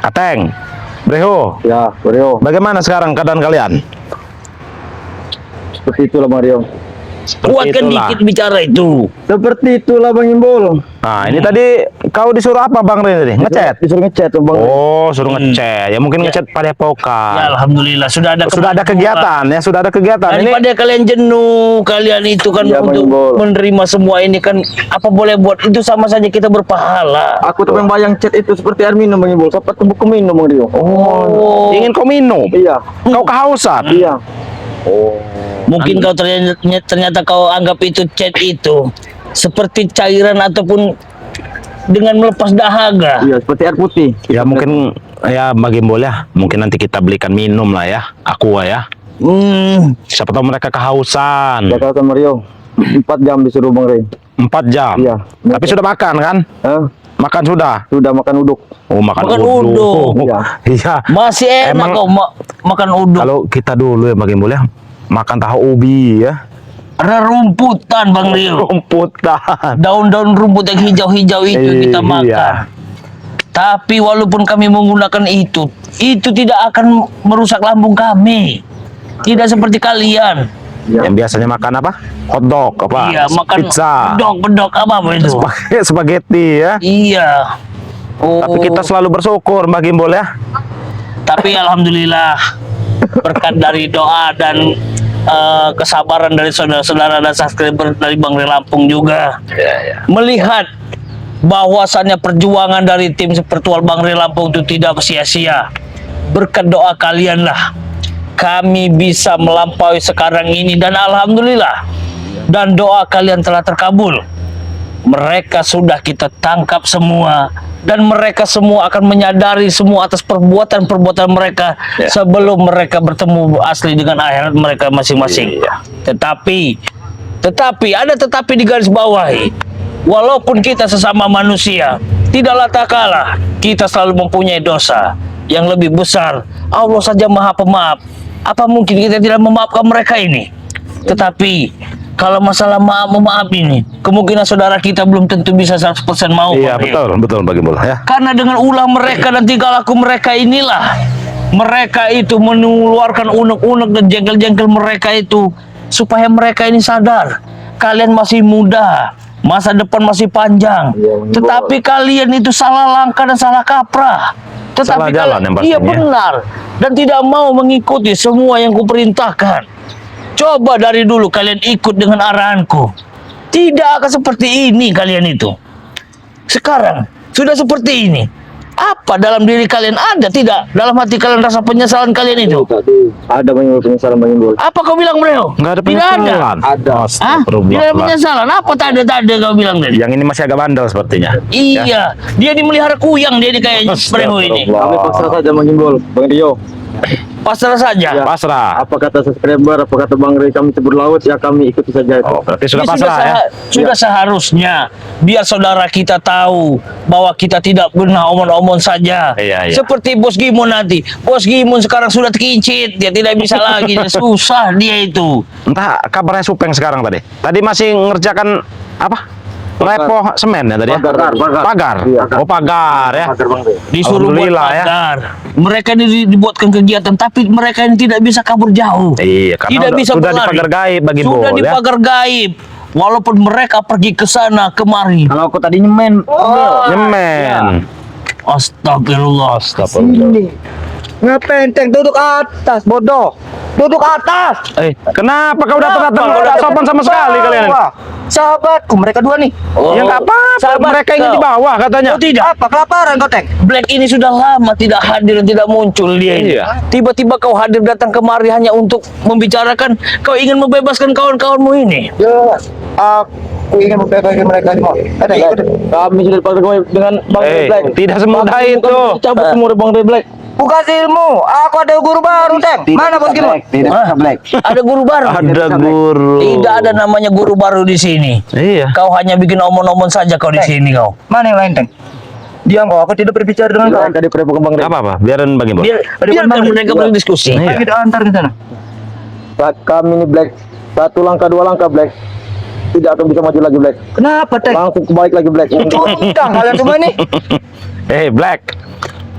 Ateng, Breho, Ya, Mario. bagaimana sekarang keadaan kalian? Seperti itulah Mario. Kuatkan dikit bicara itu. Seperti itulah Bang Imbul. Nah, ini tadi kau disuruh apa Bang Rin tadi? Ngechat? Disuruh ngechat tuh Bang. Oh, suruh ngechat. Ya mungkin ngechat pada Ya, poka. alhamdulillah sudah ada Kegiatan ya, sudah ada kegiatan. Ini daripada kalian jenuh, kalian itu kan Iya, untuk Bang Imbul. menerima semua ini kan apa boleh buat itu sama saja kita berpahala. Aku tuh yang bayang chat itu seperti air minum Bang Imbul. Sampai tubuh minum Bang Rio. Oh, ingin kau minum. Iya. Kau kehausan. Iya. mungkin kau ternyata kau anggap itu chat itu seperti cairan ataupun dengan melepas dahaga. Iya, seperti air putih. Ya mungkin ya bagi Gimbal ya. Mungkin nanti kita belikan minum lah ya. Aqua ya. Siapa tahu mereka kehausan. Ya kata Mario. 4 jam disuruh Bang Ray. 4 jam. Iya. Tapi sudah makan kan? Hah? Makan sudah. Sudah makan uduk. Oh, makan Makan uduk. uduk. Iya. Iya. Masih enak Emang- kau makan uduk. Kalau kita dulu ya bagi Gimbal ya. Makan tahu ubi ya. Rerumputan Bang Rio. Rumputan. Daun-daun rumput yang hijau-hijau itu kita Iya. makan. Tapi walaupun kami menggunakan itu tidak akan merusak lambung kami. Tidak seperti kalian. Iya. Yang biasanya makan apa? Hotdog apa? Iya, makan pizza. bedok apa itu. Spaghetti ya. Iya. Oh, Tapi kita selalu bersyukur Mbak Gimbal ya. tapi alhamdulillah berkat dari doa dan kesabaran dari saudara-saudara dan subscriber dari Bang Ray Lampung juga. Melihat bahwasannya perjuangan dari tim Sepertual Bang Ray Lampung itu tidak sia-sia. Berkat doa kalian lah kami bisa melampaui sekarang ini dan alhamdulillah dan doa kalian telah terkabul. Mereka sudah kita tangkap semua dan mereka semua akan menyadari semua atas perbuatan-perbuatan mereka sebelum mereka bertemu asli dengan akhirat mereka masing-masing. Tetapi ada tetapi di garis bawahi. Walaupun kita sesama manusia, tidaklah tak kalah kita selalu mempunyai dosa yang lebih besar. Allah saja Maha Pemaaf. Apa mungkin kita tidak memaafkan mereka ini? Tetapi kalau masalah maaf ini, kemungkinan saudara kita belum tentu bisa 100% mau. Iya, Bang Rio. betul Mbak Gimbal ya. Karena dengan ulah mereka dan tingkah laku mereka inilah mereka itu mengeluarkan unek-unek dan jengkel-jengkel mereka itu supaya mereka ini sadar kalian masih muda, masa depan masih panjang. Tetapi kalian itu salah langkah dan salah kaprah. Salah Tetapi jalan yang iya pastinya. benar dan tidak mau mengikuti semua yang kuperintahkan. Coba dari dulu kalian ikut dengan arahanku. Tidak akan seperti ini kalian itu. Sekarang sudah seperti ini. Apa dalam diri kalian ada tidak? Dalam hati kalian rasa penyesalan kalian itu? Ada Bang Imbul penyesalan Bang Imbul. Apa kau bilang Bro? Nggak ada Tidak ada. penyesalan. Ada. Hah? Astagfirullah. Tidak ada penyesalan. Apa tak ada kau bilang tadi? Yang ini masih agak bandel sepertinya. Iya, dia ini melihara kuyang dia ini kayaknya Bro ini. Kami paksa saja Bang Imbul. Bang Rio. Pasrah saja. Pasrah. Apa kata subscriber, apa kata Bang Ray kami cebur laut ya kami ikuti saja itu. Oh, berarti sudah Ini pasrah ya. Sudah seharusnya biar saudara kita tahu bahwa kita tidak pernah omong-omong saja. Iya. Seperti Bos Gimun nanti. Bos Gimun sekarang sudah terkincit, dia tidak bisa lagi, susah dia itu. Entah kabarnya Supeng sekarang tadi. Tadi masih ngerjakan apa? Repo semen ya tadi ya? Pagar. Iya. Oh, pagar ya. Pagar Bang Ray. Disuruh buat Alhamdulillah ya. pagar. Mereka ini dibuatkan kegiatan, tapi mereka ini tidak bisa kabur jauh. Iya, karena Tidak bisa sudah di berlari. pagar gaib bagi Sudah Bol di ya. pagar gaib. Walaupun mereka pergi ke sana kemari. Kalau aku tadi nyemen. Nyemen. Astagfirullah. Ngapain Teng duduk atas bodoh. Duduk atas. Kenapa kau datang-datang tidak sopan sama sekali kalian? Sahabatku mereka dua nih. Ya nggak apa-apa, sahabat mereka ingin kau. di bawah katanya. Oh tidak. Apa kelaparan kau Teng? Black ini sudah lama tidak hadir dan tidak muncul dia ini. Iya. Tiba-tiba kau hadir datang kemari hanya untuk membicarakan kau ingin membebaskan kawan-kawanmu ini. Ya, aku ingin membebaskan mereka semua. Ada ikut. Kami sudah dipakai dengan Bang Ray Black. Tidak semudah Kami itu. bukan cabut semua dari Bang Ray Black. Bukan ilmu. Aku ada guru baru Teng. Mana Bos Gimun? Hah? Ada guru baru. Ada guru. Tidak ada namanya guru baru di sini. Iya. Kau hanya bikin omong-omong saja kau di sini kau. Mana yang lain Teng? Diam kok, aku tidak berbicara dengan kau. Tadi perempuan Bang Ray. Apa-apa, biarin bagi Bol. Biarkan mereka berdiskusi. Iya. Kita antar ke sana. Kami ini Black. Satu langkah, dua langkah Black. Tidak akan bisa maju lagi Black. Kenapa Teng? Langsung kebalik lagi Black. Curang kalian semua nih. Black.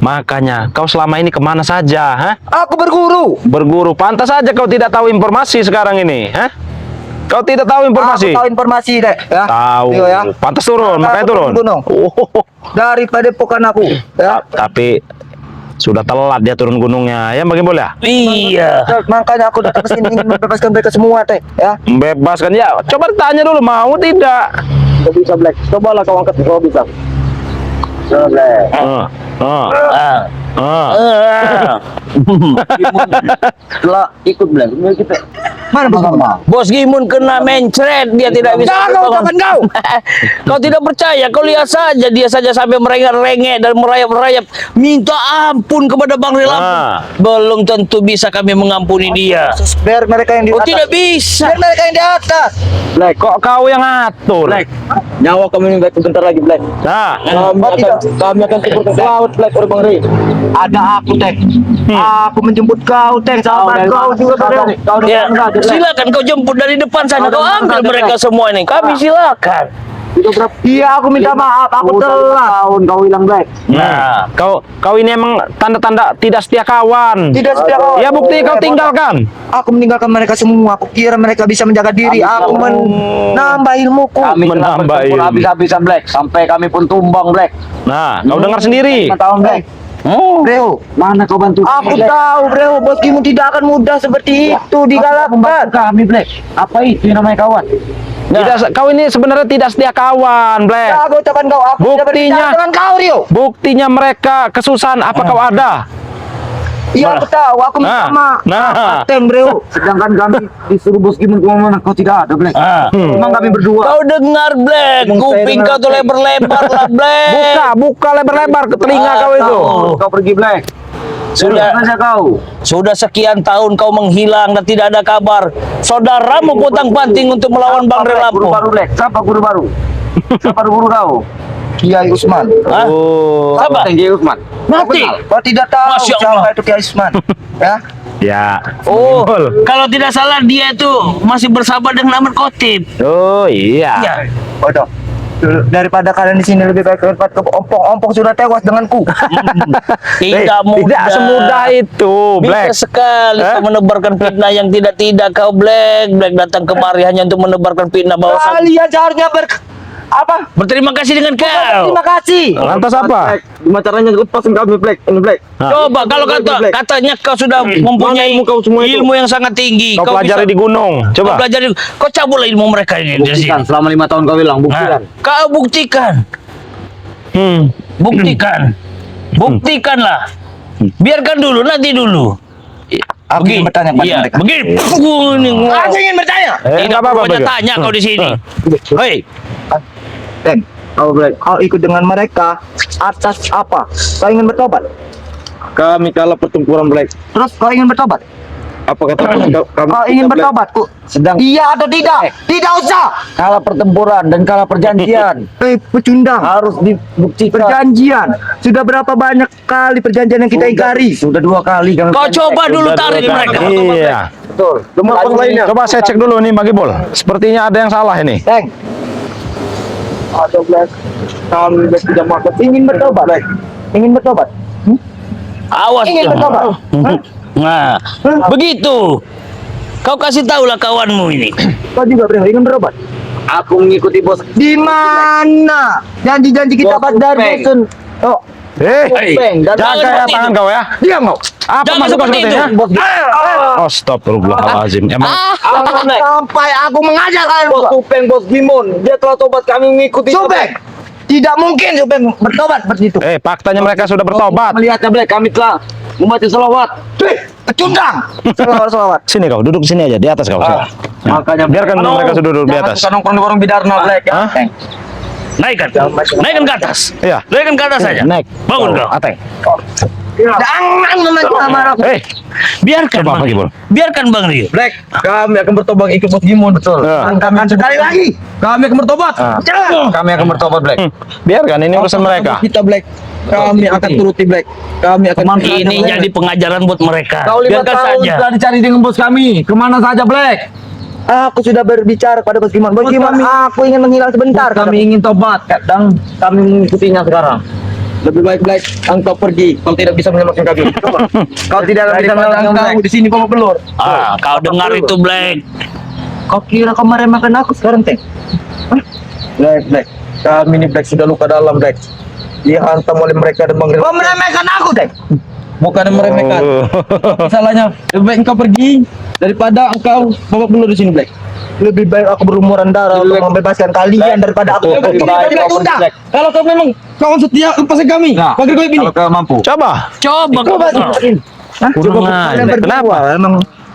Makanya kau selama ini kemana saja, ha? Aku berguru. Berguru, pantas saja kau tidak tahu informasi sekarang ini, ha? Kau tidak tahu informasi? Aku tahu informasi deh. Ya. Tahu. Iya, ya. Pantas turun, Nah, makanya aku turun. gunung. Oh, Daripada pokan aku. Ya. tapi sudah telat dia turun gunungnya. Ya, bagaimana ya? Iya. Makanya aku datang ke sini ingin membebaskan mereka semua, teh. Ya. Bebaskan ya. Coba tanya dulu mau tidak? Kau bisa, Black. Cobalah kau angkat kau bisa. Coba, Black. Ah, ah, Ah. ah. Ah. Setelah ikut Black, kita mana Bos Gimun kena mencret, dia tidak bisa. Jangan kau. Kau tidak percaya, kau lihat saja dia saja sampai merengek-rengek dan merayap-rayap minta ampun kepada Bang Rilampung. Belum tentu bisa kami mengampuni dia. Biar mereka yang di Oh atas. tidak bisa. Biar mereka yang di atas. Black, kok kau yang ngatur? Black, nyawa kamu ini Black sebentar lagi Black. Nah, Kami akan turun ke laut Black Bang Ri. Ada aku Teng. Aku menjemput kau Teng, sahabat kau juga kau. Ya, silakan kau jemput dari depan sana. Kau ambil mereka semua ini. Kami silakan. Iya, aku minta maaf, aku telat. Tahun kau hilang Black. nah, kau ini emang tanda-tanda tidak setia kawan. Tidak setia kawan. Ya bukti kau tinggalkan. Aku meninggalkan mereka semua. Aku kira mereka bisa menjaga diri. Aku menambah ilmuku. Kami Menambah menambah ilmu. habis-habisan Black sampai kami pun tumbang Black. Nah, kau dengar sendiri. 5 tahun Black. Bro, Mana kau bantu? aku tahu bro, bos Gimun tidak akan mudah seperti itu digalakkan. Kami Black. Apa itu yang namanya kawan? Tidak, kau ini sebenarnya tidak setia kawan, Black. Aku ucapan kau, aku tidak Buktinya. berbicara dengan kau Rio. Buktinya mereka kesusahan apa kau ada? Iya aku tahu, aku minta maaf. Teng bro. Sedangkan kami disuruh bos Gimun kemana kau tidak ada Black. Memang kami berdua. Kau dengar Black, Emang saya kuping dengar, kau tuh Black. lebar-lebar lah Black. Buka lebar-lebar ke telinga kau itu. Kau pergi Black. Sudah saja kau. Sudah sekian tahun kau menghilang dan tidak ada kabar. Saudaramu potang-panting untuk melawan Bang Guru Rilampung. baru Black. Siapa guru baru? Siapa guru kau? Kiai Usman. Hah? Oh, Siapa? Tenggi Usman. Mati. Kau tidak tahu Masya siapa Allah. itu Kiai Usman? Ya. ya. Oh, Betul. kalau tidak salah dia itu masih bersahabat dengan Ahmad Khotib. Oh iya. Ya. Bodoh. Daripada kalian di sini lebih baik lompat ke ompong sudah tewas denganku. Tidak mudah. Tidak semudah itu, Bisa Black. sekali Eh? kau menebarkan fitnah yang tidak kau Black datang kemari hanya untuk menebarkan fitnah bahwa Kalian seharusnya berterima kasih dengan kau. terima kasih. Lantas apa? Gimana caranya lepasin kami Black? Ini Black. Coba kalau katanya kau sudah mempunyai ilmu kau semua itu? ilmu yang sangat tinggi, Kau pelajari di gunung. Kau Coba. pelajari, kau cabutlah ilmu mereka ini di sini. Buktikan selama 5 tahun kau bilang Nah, buktikan. kau buktikan, buktikan, buktikanlah. Biarkan dulu, nanti dulu. Aku ingin bertanya kepada iya, mereka. begini. Aku ingin bertanya. Eh, Tidak nggak apa-apa, pokoknya Black. tanya kau di sini. Hei, Teng, kau ikut dengan mereka atas apa? Kau ingin bertobat? Kami kalah pertempuran Black. Terus kau ingin bertobat? Apa kata kami? Kau ingin bertobat? Sedang Iya atau tidak? Tidak usah. kalah pertempuran dan kalah perjanjian. Pecundang. Harus dibuktikan. Perjanjian. Sudah berapa banyak kali perjanjian yang kita ingkari? Sudah 2 kali kami. kau coba dulu Sudah tarik dua mereka. kali. Iya. Betul. Cuma lainnya. Coba saya cek dulu nih Bagi Bol. Sepertinya ada yang salah ini. Teng. Ada Black. Kami tidak mau ingin bertobat. Black. Ingin bertobat. Awas. Ingin bertobat. Nah, begitu. Kau kasih tahulah kawanmu ini. Kau juga bro, ingin bertobat. Aku mengikuti bos. Di mana? Janji-janji kita Bos pas dari Upeng. Bosun. Oh, Hei, Dan jangan Jaga ya seperti tangan itu. kau ya. diam kau. Apa Jangan maksud kau seperti seperti itu. ini? Oh, astagfirullahaladzim. Emang Sampai aku mengajar kalian. Bos Upeng, Bos Gimun, dia telah tobat kami mengikuti. Subeng. Tidak mungkin Subeng bertobat seperti itu. faktanya mereka sudah bertobat. Melihatnya Black, kami telah membaca selawat. Pecundang. Selawat. Sini kau, duduk sini aja di atas kau. Sini. Ya. Makanya Biarkan mereka sudah duduk di atas. Jangan nongkrong di warung Bidarna Black. Hah? Naikkan ke atas. Iya. Naikkan ke atas saja. Naik. Bangun kau. Ateng. Jangan memarah. Biarkan Coba Bang Bagi Rio. Bol. Biarkan Bang Rio. Black, kami akan bertobat ikut Bos Gimun, betul. Ya. Kami Sekali lagi. Kami akan bertobat. Kami akan bertobat Black. Biarkan ini urusan mereka. Kita Black. Kami akan turuti Black. Kami akan Ini jadi pengajaran buat mereka. Kau 5 Biarkan tahun saja. sudah dicari dengan bos kami. Kemana saja Black? Aku sudah berbicara pada Bos Giman. Bos Giman, aku ingin menghilang sebentar. Kami ingin tobat dan kami mengikutinya sekarang. Lebih baik Black, engkau pergi. Kau tidak bisa menyelamatkan kami. Kau tidak bisa menyelamatkan kami. Di sini kau pelur. Kau dengar itu Black. Kau kira kau meremehkan aku sekarang, Teng? Black. Kami ini Black sudah luka dalam, Black. Dihantam oleh mereka dan mengirim. Kau meremehkan aku, Teng? Bukan meremehkan. Salahnya, lebih baik engkau pergi daripada engkau babak belur di sini, Black. Lebih baik aku berlumuran darah untuk membebaskan kalian daripada aku. Kalau kau memang kawan setia, lepaskan kami. Pagar kau ini. Kalau kau mampu. Coba. Coba. Kurang ajar. Kenapa? Emang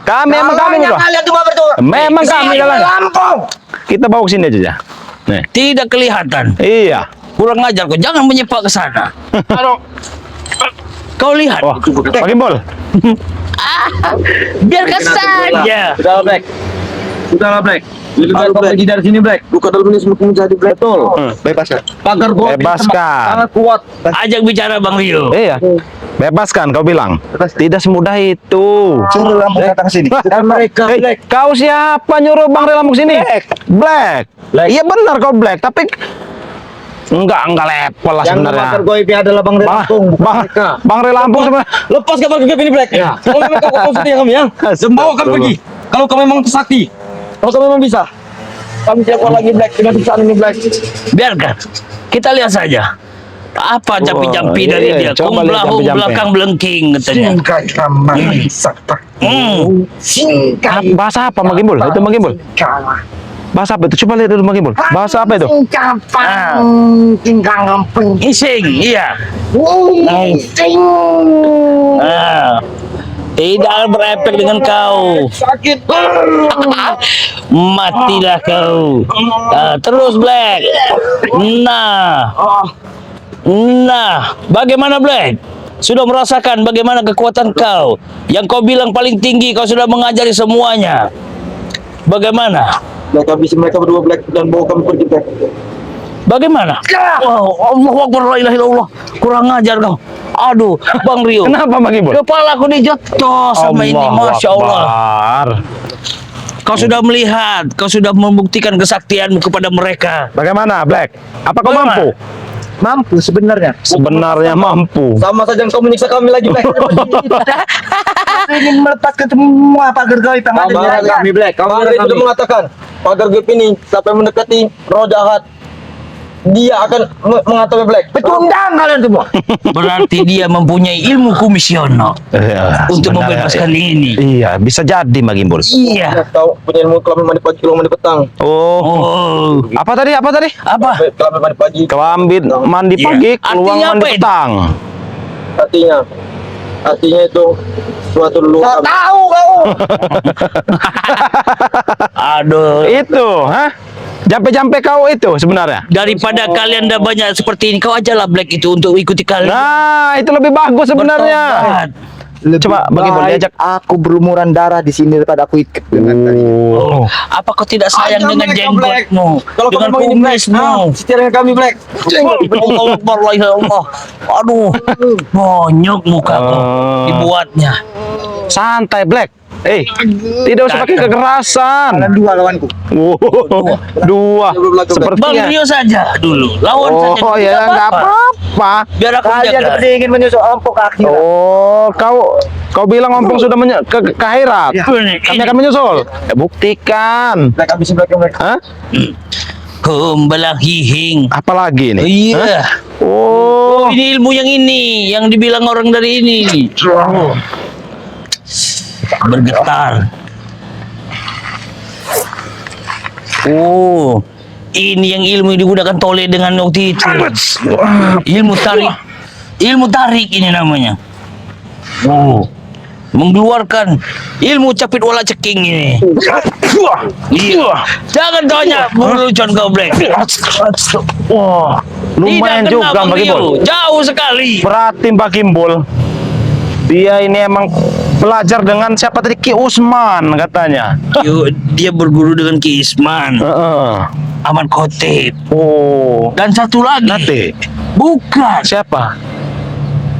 Emang kami berdua. kalian cuma berdua. Memang kami dalam. Lampung. Kita bawa ke sini aja. Nih. Tidak kelihatan. Iya. Kurang ajar kau. Jangan menyepak ke sana. Kau lihat. Wah, Pak Gimbal. Biarkan saja. Sudah, Black. Sudahlah, Black. Lebih baik kau pergi dari sini, Black. Luka dalam ini semua menjadi Black. Betul. Bebaskan. Pagar gua Bebaskan. sangat kuat. Ajak bicara Bang Rio. Iya. Bebaskan kau bilang. Tidak semudah itu. Suruh Lampung datang sini. Dan mereka, Hey, Black. kau siapa nyuruh Bang Relampung sini? Black. Black. Iya benar kau Black, tapi enggak level lah Yang sebenarnya. membakar goib adalah Bang Relampung, bukan mereka. Bang Relampung sebenarnya. Lepas kabar goib ini, Black. Kalau memang kau setia kami, ya. Dan bawa kami pergi. Kalau kau memang sakti. Kalau kau memang bisa. Kami siap lagi, Black. Dengan perusahaan ini, Black. Biarkan. Kita lihat saja. Apa jampi-jampi dari iya, dia? coba lihat Kung jampi-jampi. belakang belengking katanya. Singkai ramai sakta. Singkai. Bahasa apa Bang Gimbal? Itu Bang Gimbal. Bahasa apa itu? Coba lihat dulu Bang Gimbal. Bahasa apa itu? Ising, iya. Tidak berefek dengan kau. Sakit. Matilah kau. Terus Black. Nah, bagaimana Black? Sudah merasakan bagaimana kekuatan kau? Yang kau bilang paling tinggi, kau sudah mengajari semuanya. Bagaimana? Black habis mereka berdua, Black, dan bawa kami pergi, Black. Bagaimana? Wow, Allahu Akbar, la ilaha illallah. Kurang ajar kau. Aduh, Bang Rio. Kenapa Bang Gimbal? Kepala aku dijatuh sama ini, Masya Allah. Akbar. Kau sudah melihat, kau sudah membuktikan kesaktianmu kepada mereka. Bagaimana Black? Apa kau Bagaimana? mampu? Mampu sebenarnya. Sebenarnya mampu. Sama saja kau menyiksa kami lagi, Black. Ingin melepaskan semua pagar goib yang ada di rakyat. Kami, Black. Kami sudah mengatakan pagar goib ini sampai mendekati roh jahat, dia akan mengatasi Black. Pecundang kalian semua. Berarti dia mempunyai ilmu komisioner untuk Sebenarnya, membebaskan ini. Iya, bisa jadi Bang Gimbal. Iya. Tahu punya ilmu kelamin mandi pagi, kelamin mandi petang. Oh. Oh, Apa tadi? apa? Kelamin mandi pagi. Kelambi mandi Iya. pagi, keluar Artinya mandi apa itu? petang. Artinya itu suatu luka. Tahu kau. Aduh. Itu, hah? Jampe-jampe kau itu sebenarnya. Daripada kalian dah banyak seperti ini, kau ajalah Black itu untuk ikuti kalian. Nah, itu lebih bagus sebenarnya. Bertobat. Coba bagi boleh ajak. Aku berlumuran darah di sini daripada aku ikut dengan tadi. Oh. Apa kau tidak sayang Ajar dengan mereka, jenggotmu? Kalau Dengan kamu ini Black, kumismu? setia dengan kami, Black. Allah Akbar, la ilaha illallah. Aduh, bonyok muka kau dibuatnya. Santai Black. Tidak usah pakai kekerasan. Kalian dua lawanku. Dua. Bang Sepertinya. Rio saja dulu, lawan saja. Oh ya, nggak apa-apa. Biar aku Kalian jaga. seperti ingin menyusul ompong ke akhirat. Oh, kau bilang ompong sudah ke akhirat. Kami akan menyusul. Buktikan. Black habis Black. Hah? Kembalang hihing. Apalagi nih? Iya. Oh. Ini ilmu yang ini, yang dibilang orang dari ini. Bergetar. Oh, ini yang ilmu yang digunakan Tole dengan waktu itu. Ilmu tarik ini namanya. Oh, mengeluarkan ilmu capit wala ceking ini. Iya. Jangan tanya melucuan kau Black. Wah, lumayan Tidak juga kena, Bang Bang Gimbal. Rio. Jauh sekali. Berarti Mbak Gimbal, dia ini emang belajar dengan siapa tadi? Ki Usman katanya. Dia berguru dengan Ki Isman, Heeh. Ahmad Khotib, Oh. dan satu lagi. Nanti Bukan siapa?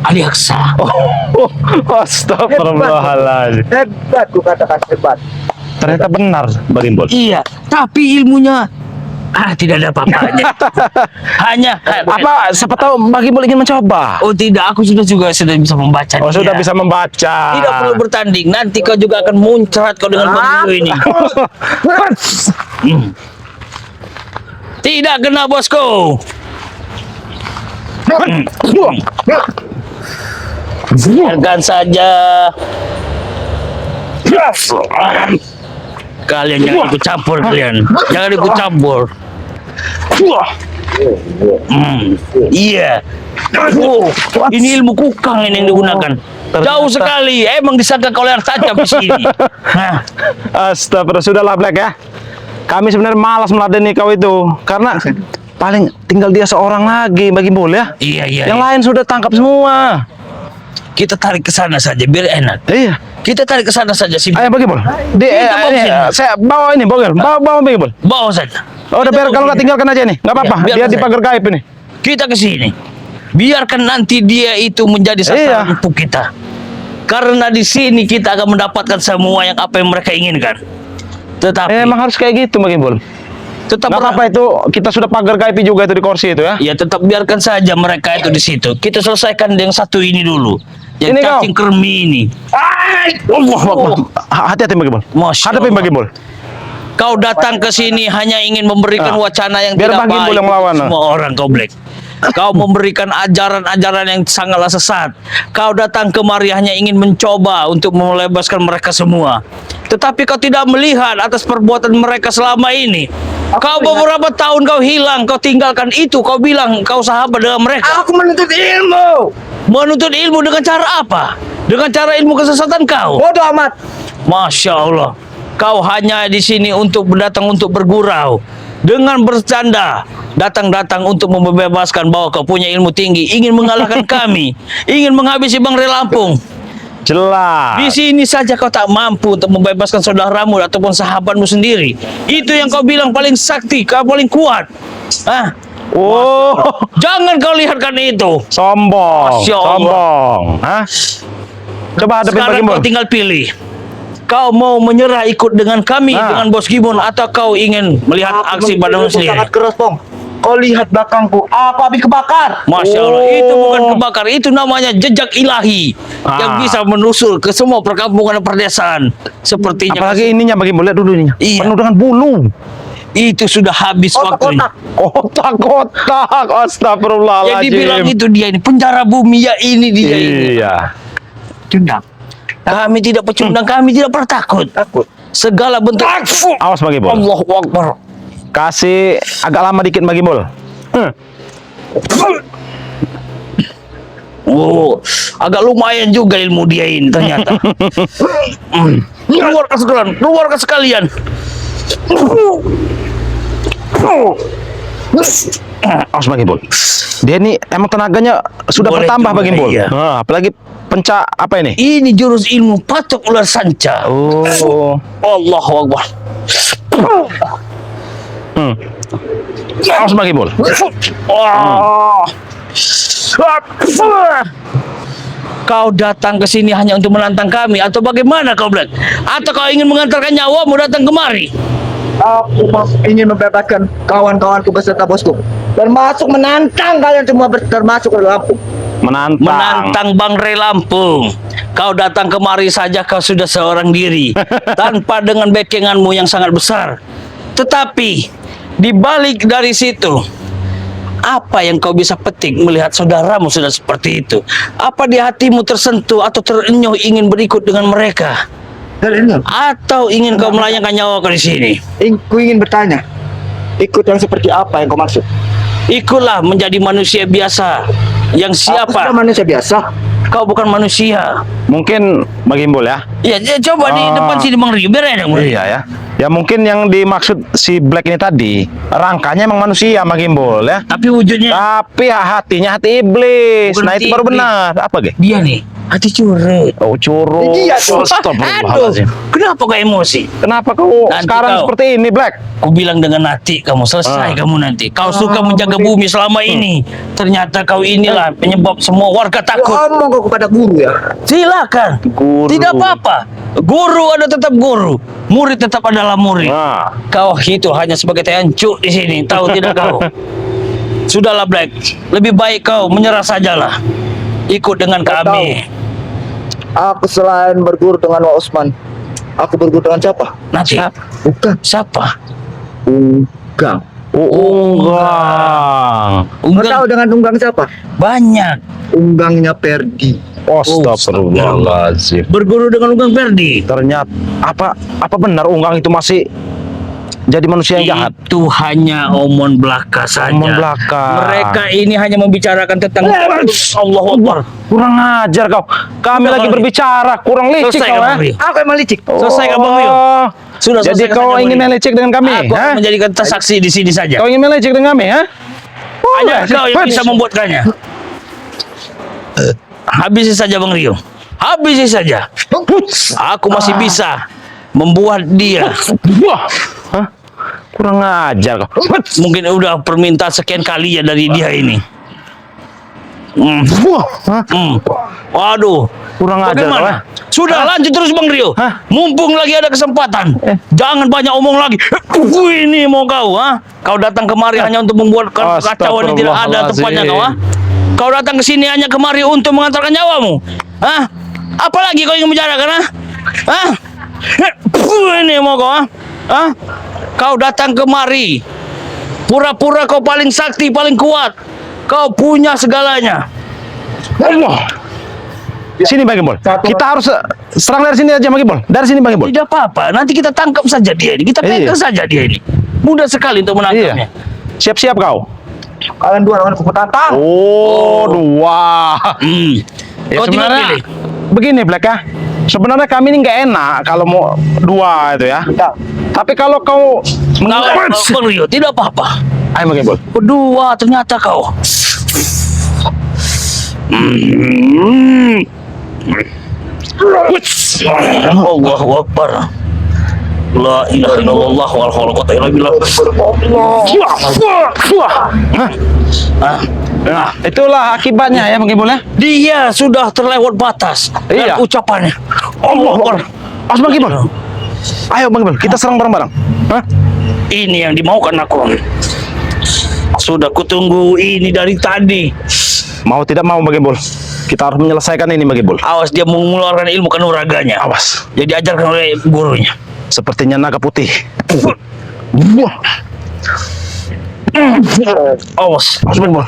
Ali Aksa. Oh, astagfirullahaladzim. Hebat, ku katakan hebat. Ternyata benar Mbak Gimbal. Iya, tapi ilmunya Tidak ada apa-apanya. Hanya Apa siapa tahu Bagi Bol ingin mencoba? Oh tidak, aku sudah bisa membaca. Oh, dia. sudah bisa membaca. Tidak perlu bertanding. Nanti kau juga akan muncrat kau dengan Bang Rio ini. Tidak kena bosku. Biarkan saja. Kalian jangan ikut campur kalian. Jangan ikut campur. Iya. Ini ilmu kukang ini yang digunakan. Jauh sekali. Emang disangka kau lihat saja di sini. Nah, Astagfirullah, sudahlah Black ya. Kami sebenarnya malas meladeni kau itu karena paling tinggal dia seorang lagi Bagi Bol ya. iya. Yang lain sudah tangkap semua. Kita tarik ke sana saja biar enak. Iya. Kita tarik ke sana saja sih. Ayo Bagi Bol. Kita bawa sini. Saya bawa ini Bogel. Bawa Bagi Bol. Bawa saja. Oh, udah biar kalau nggak tinggalkan aja nih. Nggak apa-apa. Iya, biarkan Dia di saja. pagar gaib ini. Kita ke sini. Biarkan nanti dia itu menjadi Iya. sasaran empuk kita. Karena di sini kita akan mendapatkan semua yang apa yang mereka inginkan. Tetapi Emang harus kayak gitu Bagi Bol. tetap Nggak apa-apa itu. Kita sudah pagar gaib juga itu di kursi itu ya. Ya tetap biarkan saja mereka itu di situ. Kita selesaikan yang satu ini dulu. Yang Ini kau. cacing kremi ini. Allah Akbar. Hati-hati Bagi Bol. Masya Hadapi Allah. Bagi Bol. Kau datang ke sini hanya ingin memberikan wacana yang biar tidak Bang Gimbal baik yang melawan, untuk semua orang kau Black. Kau memberikan ajaran-ajaran yang sangatlah sesat. Kau datang kemari hanya ingin mencoba untuk membebaskan mereka semua. Tetapi kau tidak melihat atas perbuatan mereka selama ini. Kau beberapa tahun kau hilang, kau tinggalkan itu. Kau bilang kau sahabat dengan mereka. Aku menuntut ilmu. Menuntut ilmu dengan cara apa? Dengan cara ilmu kesesatan kau. Bodoh amat. Masya Allah. Kau hanya di sini untuk datang untuk bergurau. Dengan bercanda. Datang-datang untuk membebaskan bahwa kau punya ilmu tinggi. Ingin mengalahkan kami. Ingin menghabisi Bang Ray Lampung. Jelas. Di sini saja kau tak mampu untuk membebaskan saudaramu ataupun sahabatmu sendiri. Itu yang kau bilang paling sakti. Kau paling kuat. Ah, Oh, jangan kau lihatkan itu. sombong. Masya Allah. Sombong. Hah? Coba hadapin Bagi Sekarang Bol. kau tinggal pilih. Kau mau menyerah ikut dengan kami, Nah. dengan Bos Gibbon, atau kau ingin melihat aksi badanmu sendiri? Sangat keras, Bang. Kau lihat belakangku. Aku habis kebakar. Masya Allah, Oh. itu bukan kebakar, itu namanya jejak ilahi yang bisa menusul ke semua perkampungan dan perdesaan. Sepertinya Apalagi ininya Bagi Bol, lihat dulu ininya. Iya. Penuh dengan bulu. itu sudah habis waktunya. Otak-otak. Kotak-kotak. Astagfirullahaladzim. Yang dibilang itu dia ini penjara bumi ya ini dia ini. Iya. Cundang. Kami tidak pecundang, kami tidak pernah takut. Takut. Segala bentuk. Awas Bagi Bol. Allahu Akbar. Kasih agak lama dikit Bagi Bol. Oh, agak lumayan juga ilmu dia ini ternyata. Keluarkan sekalian. Awas Bagi Bol. Dia ini emang tenaganya sudah Boleh bertambah juga, Bagi Bol. iya. Apalagi penca apa ini? Ini jurus ilmu patok ular sanca. Oh. Allahu Akbar. Awas Bagi Bol. Wah. Kau datang ke sini hanya untuk menantang kami atau bagaimana kau Black? Atau kau ingin mengantarkan nyawamu datang kemari? Aku ingin membebaskan kawan-kawanku beserta bosku. Termasuk menantang kalian semua termasuk ke Lampung. Menantang Bang Ray Lampung. Kau datang kemari saja kau sudah seorang diri tanpa dengan backinganmu yang sangat besar. Tetapi di balik dari situ, apa yang kau bisa petik melihat saudaramu sudah seperti itu? Apa di hatimu tersentuh atau terenyuh ingin berikut dengan mereka? Atau ingin kau melayangkan nyawa kau di sini? Aku ingin bertanya, ikut yang seperti apa yang kau maksud? Ikutlah menjadi manusia biasa. Yang Aku sudah siapa? manusia biasa. Kau bukan manusia. Mungkin Bagi Bol ya. Ya, coba di depan sini Bang Rio, biar enak. Bang. Iya ya. Ya mungkin yang dimaksud si Black ini tadi rangkanya emang manusia Bagi Bol ya. Tapi wujudnya Tapi hatinya hati iblis. Bukan Nah itu hati baru iblis. benar. Apa Ge? dia nih hati curut. Oh curut. Iya, tuh. Aduh, Astagfirullahaladzim. kenapa kau emosi? Kenapa kau Nanti sekarang kau. seperti ini Black? Ku bilang dengan hati kamu selesai kamu nanti. Kau suka menjaga bumi selama ini. Ternyata kau inilah penyebab semua warga takut. Ngomong kau kepada guru ya. Silakan. Guru. Tidak apa-apa. Guru ada tetap guru. Murid tetap adalah murid. Nah, Kau itu hanya sebagai teancuk di sini, tahu tidak kau? Sudahlah Black, lebih baik kau menyerah sajalah. Ikut dengan kami. Aku selain berguru dengan Wak Usman, aku berguru dengan siapa? Nanti Bukan. siapa? Unggang. Unggang. Kau Unggang tahu dengan Unggang siapa? banyak. Unggangnya Perdi. Astagfirullahaladzim. Berguru dengan Unggang Perdi. Ternyata apa benar Unggang itu masih jadi manusia yang jahat? Itu hanya omong belaka saja. Omong belaka. Mereka ini hanya membicarakan tentang Allahu Akbar. Kurang ajar kau. Kami Sudah, lagi Bang. berbicara, kurang licik Selesai, kau Bang ya. Rio. Aku emang licik. Selesai, Bang Rio. Sudah Jadi selesai kau saja, ingin Bang Rio. melecek dengan kami? Aku ha? akan menjadikan saksi di sini saja. Kau ingin melecek dengan kami, ha? Hanya kau yang bisa membuatkannya. Habisi saja Bang Rio. Habisi saja. Aku masih bisa membuat dia. Wah, hah? Kurang ajar kau. Mungkin udah permintaan sekian kali ya dari dia ini. Wah, hah? Waduh. Kurang ajar kau. Bagaimana? Sudah lanjut terus Bang Rio. Hah? Mumpung lagi ada kesempatan. Jangan banyak omong lagi. Ini mau kau, ha? Kau datang kemari hanya untuk membuat kekacauan yang tidak ada tempatnya kau, ha? Kau datang ke sini hanya kemari untuk mengantarkan nyawamu. Hah? Apalagi kau ingin bicarakan, ha? Hah? Ini mau kau, ha? Hah? Kau datang kemari pura-pura kau paling sakti, paling kuat. Kau punya segalanya. Allah. Sini Bang Gembol. Kita harus serang dari sini aja Bang Gembol. Dari sini Bang Gembol. Tidak apa-apa, nanti kita tangkap saja dia ini. Kita pegang saja dia ini. Mudah sekali untuk menangkapnya. Iya. Siap-siap kau. Kalian dua lawan kuku tantang. Oh, dua. Ya, Kau tinggal sebenarnya pilih. begini Black ya. Sebenarnya kami ini nggak enak kalau mau dua itu ya. Tapi kalau kau Bang Rio, tidak apa-apa. Ayo Bang Gembol. Kedua, ternyata kau. Allahu Akbar. La ilaha illallah wal quwwata illa billah. Nah, itulah akibatnya ya Bang Gembol ya. Dia sudah terlewat batas Iya. dan ucapannya. Allahu Akbar. As Bang Gembol. Ayo Bang Gembol, kita serang bareng-bareng. Hah? Ini yang dimaukan aku. Sudah kutunggu ini dari tadi. Mau tidak mau Bang Gembol, kita harus menyelesaikan ini Bang Gembol. Awas dia mengeluarkan ilmu kanuraganya. Awas, Jadi ajarkan oleh gurunya. sepertinya naga putih. Awas. Awas Bang Gembol.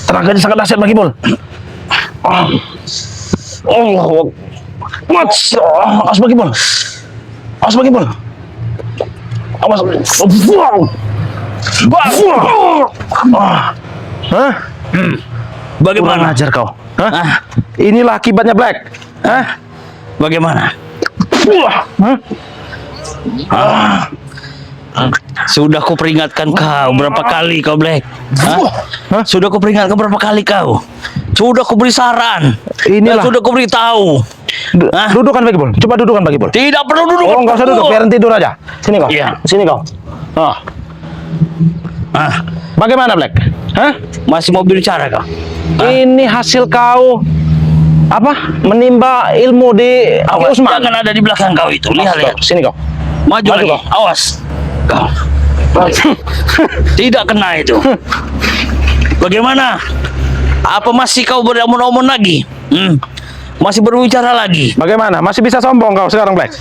Tenaganya sangat dahsyat Bang Gembol. Allahu Akbar. Awas Bang Gembol. Awas Bang Gembol. Awas. Hah? Kurang Bagaimana? ajar kau. Hah? Ah, Inilah akibatnya Black. Hah? bagaimana? Hah? Sudah ku peringatkan kau berapa kali kau Black? Hah? Sudah ku peringatkan berapa kali kau? Sudah ku beri saran. Inilah. Dan sudah ku beri tahu. Hah? Dudukkan Bang Gembol. Coba dudukkan Bang Gembol. Tidak perlu duduk. Oh, enggak usah duduk, biarin tidur aja. Sini kau. Iya. Sini kau. Ah, Bagaimana Black? Hah? masih mau bicara kau? Ini hasil kau apa? Menimba ilmu di Awas, Usman. jangan ada di belakang kau itu. Lihat. Sini kau. Maju Maju lagi. kau. Awas. Kau. Tidak kena itu. Bagaimana? Apa masih kau beromong-omong lagi? Masih berbicara lagi? Bagaimana? Masih bisa sombong kau sekarang Black?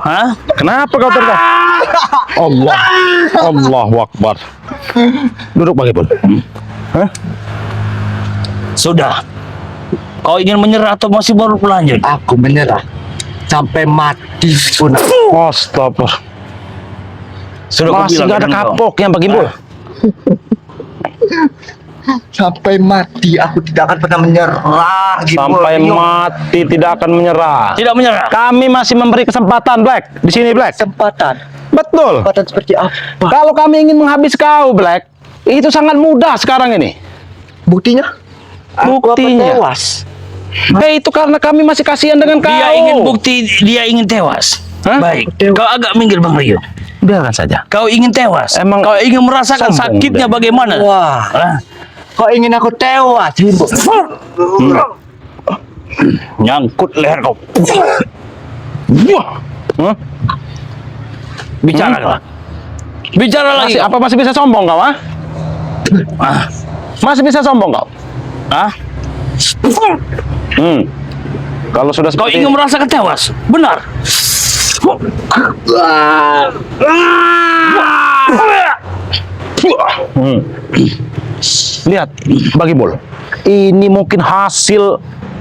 Hah? Kenapa kau terus? Allahu Akbar. Duduk Bang Gembol. Hah? Sudah. Kau ingin menyerah atau masih baru berlanjut? Aku menyerah sampai mati pun. Astagfirullah. Sudah kau Masih bilang nggak ada dengan kau. kapoknya Bang Gembol. Sampai mati aku tidak akan pernah menyerah. Sampai mati tidak akan menyerah. Tidak menyerah. Kami masih memberi kesempatan Black. Di sini Black. Kesempatan. Betul. Kesempatan seperti apa? Kalau kami ingin menghabis kau Black, itu sangat mudah sekarang ini. Buktinya? Aku apa Buktinya. tewas. Itu karena kami masih kasihan dengan kau. Dia ingin bukti, dia ingin tewas. Hah? Baik. Kau agak minggir Bang Rio. Biarkan saja. Kau ingin tewas. Emang kau ingin merasakan sombong, sakitnya Black. bagaimana? Wah. Hah? Kau ingin aku tewas, Bimbo? Nyangkut leher kau. Hah? Bicara. Bicara lagi. Masih, apa masih bisa sombong kau, ah? Masih bisa sombong kau? Hah? Kalau sudah Kau seperti ingin merasakan tewas? Benar. lihat Bagi Bol, ini mungkin hasil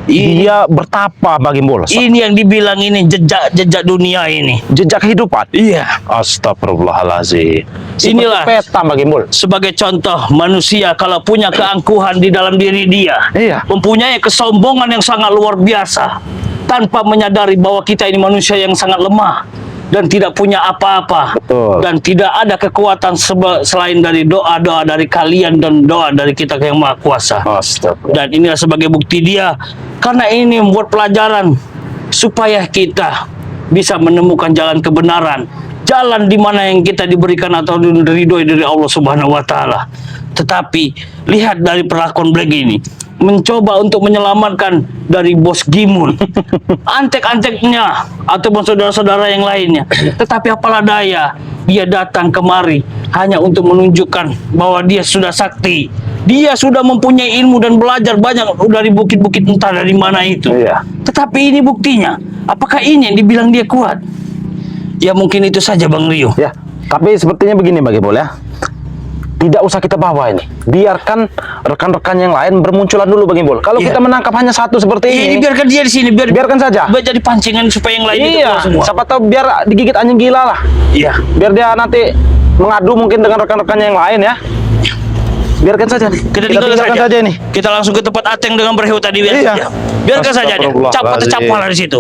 dia bertapa Bagi Bol. Ini yang dibilang ini jejak dunia ini. Jejak kehidupan. Iya. Astagfirullahaladzim. Inilah peta Bagi Bol. sebagai contoh manusia kalau punya keangkuhan di dalam diri dia, Iya. mempunyai kesombongan yang sangat luar biasa, tanpa menyadari bahwa kita ini manusia yang sangat lemah dan tidak punya apa-apa, Betul. dan tidak ada kekuatan selain dari doa-doa dari kalian dan doa dari kita yang Maha Kuasa. Astagfirullah. Dan inilah sebagai bukti dia, karena ini membuat pelajaran supaya kita bisa menemukan jalan kebenaran, jalan di mana yang kita diberikan atau diridhoi dari Allah Subhanahu wa taala. Tetapi lihat dari perlakuan Black ini, mencoba untuk menyelamatkan dari bos Gimun, antek-anteknya ataupun saudara-saudara yang lainnya. Tetapi apalah daya, dia datang kemari hanya untuk menunjukkan bahwa dia sudah sakti. Dia sudah mempunyai ilmu dan belajar banyak dari bukit-bukit entah dari mana itu. Iya. Tetapi ini buktinya. Apakah ini yang dibilang dia kuat? Ya mungkin itu saja Bang Rio. Ya, tapi sepertinya begini Bagi Bol ya. Tidak usah kita bawa ini. Biarkan rekan-rekan yang lain bermunculan dulu Bagi Bol. Kalau Iya. kita menangkap hanya satu seperti Ini ini, biarkan dia di sini, biarkan saja. biar jadi pancingan supaya yang lain itu Iya, keluar semua. siapa tahu biar digigit anjing gila lah. Iya. Biar dia nanti mengadu mungkin dengan rekan-rekannya yang lain ya. Biarkan saja nih. Kita tinggalkan tinggalkan saja nih. Kita langsung ke tempat Ateng dengan berheu tadi. Iya. Biarkan saja dia. Cap atau cap Astagfirullahaladzim. malah di situ.